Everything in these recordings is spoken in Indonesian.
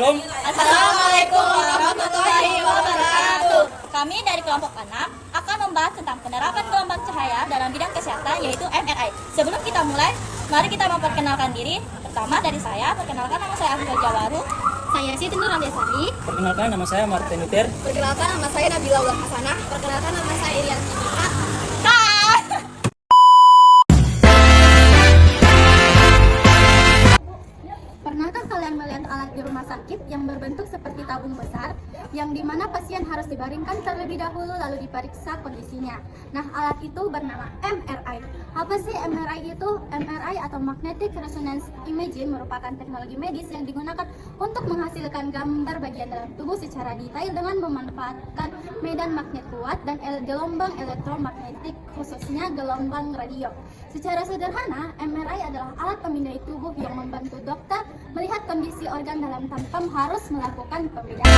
Assalamualaikum warahmatullahi wabarakatuh. Kami dari kelompok 6 akan membahas tentang penerapan gelombang cahaya dalam bidang kesehatan, yaitu MRI. Sebelum kita mulai, mari kita memperkenalkan diri. Pertama dari saya, perkenalkan nama saya Afifah Jawaru. Saya Siti Nur Ramdesari. Perkenalkan, nama saya Martin Luther. Perkenalkan, nama saya Nabila Ular Hasanah. Perkenalkan, nama saya Irian Sidika. Pernahkah kalian melihat alat di rumah sakit yang berbentuk seperti tabung besar, yang dimana pasien harus dibaringkan terlebih dahulu lalu diperiksa kondisinya? Nah, alat itu bernama MRI. Apa sih MRI itu? MRI atau Magnetic Resonance Imaging merupakan teknologi medis yang digunakan untuk menghasilkan gambar bagian dalam tubuh secara detail dengan memanfaatkan medan magnet kuat dan gelombang elektromagnetik, khususnya gelombang radio. Secara sederhana, MRI adalah alat pemindai tubuh yang membantu dokter melihat kondisi organ dalam tanpa harus melakukan pemindaian.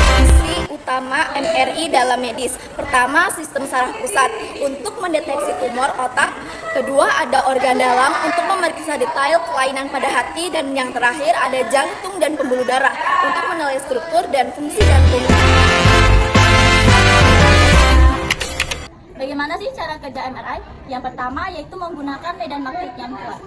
Fungsi utama MRI dalam medis. Pertama, sistem saraf pusat untuk mendeteksi tumor otak. Kedua, ada organ dalam untuk memeriksa detail kelainan pada hati. Dan yang terakhir, ada jantung dan pembuluh darah untuk menilai struktur dan fungsi jantung. Bagaimana sih cara kerja MRI? Yang pertama yaitu menggunakan medan magnet yang kuat.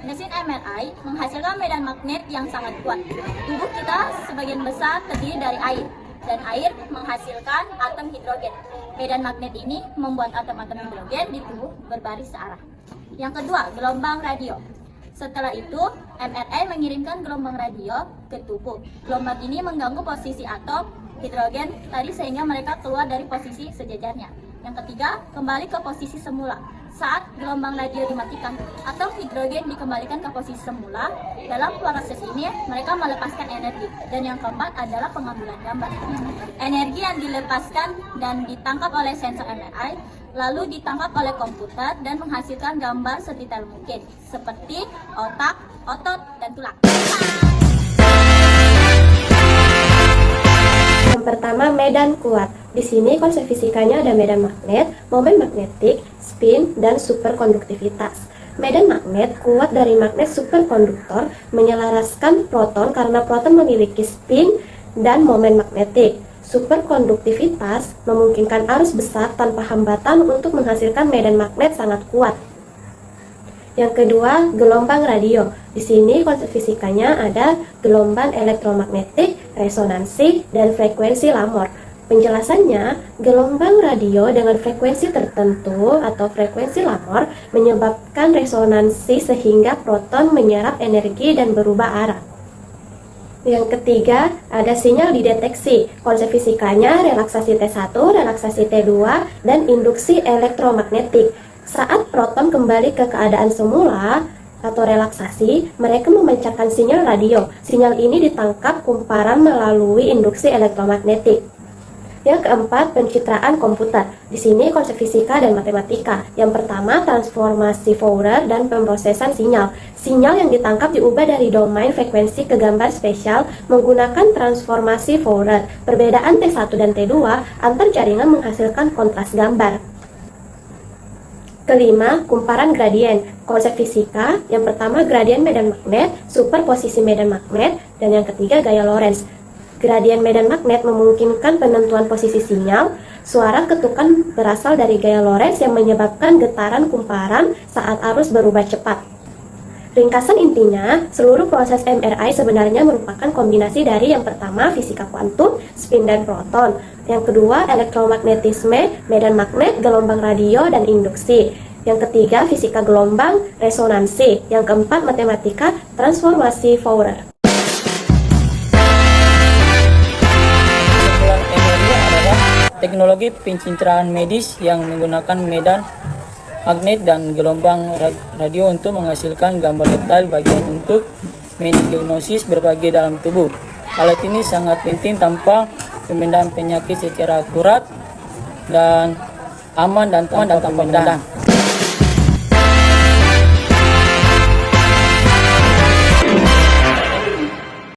Mesin MRI menghasilkan medan magnet yang sangat kuat. Tubuh kita sebagian besar terdiri dari air, dan air menghasilkan atom hidrogen. Medan magnet ini membuat atom-atom hidrogen di tubuh berbaris searah. Yang kedua, gelombang radio. Setelah itu, MRI mengirimkan gelombang radio ke tubuh. Gelombang ini mengganggu posisi atom hidrogen tadi sehingga mereka keluar dari posisi sejajarnya. Yang ketiga, kembali ke posisi semula. Saat gelombang radio dimatikan, atom hidrogen dikembalikan ke posisi semula. Dalam proses ini, mereka melepaskan energi. Dan yang keempat adalah pengambilan gambar. Energi yang dilepaskan dan ditangkap oleh sensor MRI, lalu ditangkap oleh komputer dan menghasilkan gambar sedetail mungkin, seperti otak, otot, dan tulang. Yang pertama, medan kuat. Di sini konsep fisikanya ada medan magnet, momen magnetik, spin, dan superkonduktivitas. Medan magnet kuat dari magnet superkonduktor menyelaraskan proton karena proton memiliki spin dan momen magnetik. Superkonduktivitas memungkinkan arus besar tanpa hambatan untuk menghasilkan medan magnet sangat kuat. Yang kedua, gelombang radio. Di sini konsep fisikanya ada gelombang elektromagnetik, resonansi, dan frekuensi lamor. Penjelasannya, gelombang radio dengan frekuensi tertentu atau frekuensi lamor menyebabkan resonansi sehingga proton menyerap energi dan berubah arah. Yang ketiga, ada sinyal dideteksi. Konsep fisikanya relaksasi T1, relaksasi T2, dan induksi elektromagnetik. Saat proton kembali ke keadaan semula atau relaksasi, mereka memancarkan sinyal radio. Sinyal ini ditangkap kumparan melalui induksi elektromagnetik. Yang keempat, pencitraan komputer. Di sini konsep fisika dan matematika. Yang pertama, transformasi Fourier dan pemrosesan sinyal. Sinyal yang ditangkap diubah dari domain frekuensi ke gambar spesial menggunakan transformasi Fourier. Perbedaan T1 dan T2 antar jaringan menghasilkan kontras gambar. Kelima, kumparan gradien. Konsep fisika, yang pertama gradien medan magnet, superposisi medan magnet, dan yang ketiga gaya Lorentz. Gradien medan magnet memungkinkan penentuan posisi sinyal. Suara ketukan berasal dari gaya Lorentz yang menyebabkan getaran kumparan saat arus berubah cepat. Ringkasan intinya, seluruh proses MRI sebenarnya merupakan kombinasi dari yang pertama fisika kuantum, spin dan proton. Yang kedua, elektromagnetisme, medan magnet, gelombang radio, dan induksi. Yang ketiga, fisika gelombang, resonansi. Yang keempat, matematika, transformasi Fourier. Teknologi pencitraan medis yang menggunakan medan magnet dan gelombang radio untuk menghasilkan gambar detail bagian untuk mendiagnosis berbagai dalam tubuh. Alat ini sangat penting tanpa pembedahan penyakit secara akurat dan aman dan tanpa pembedahan.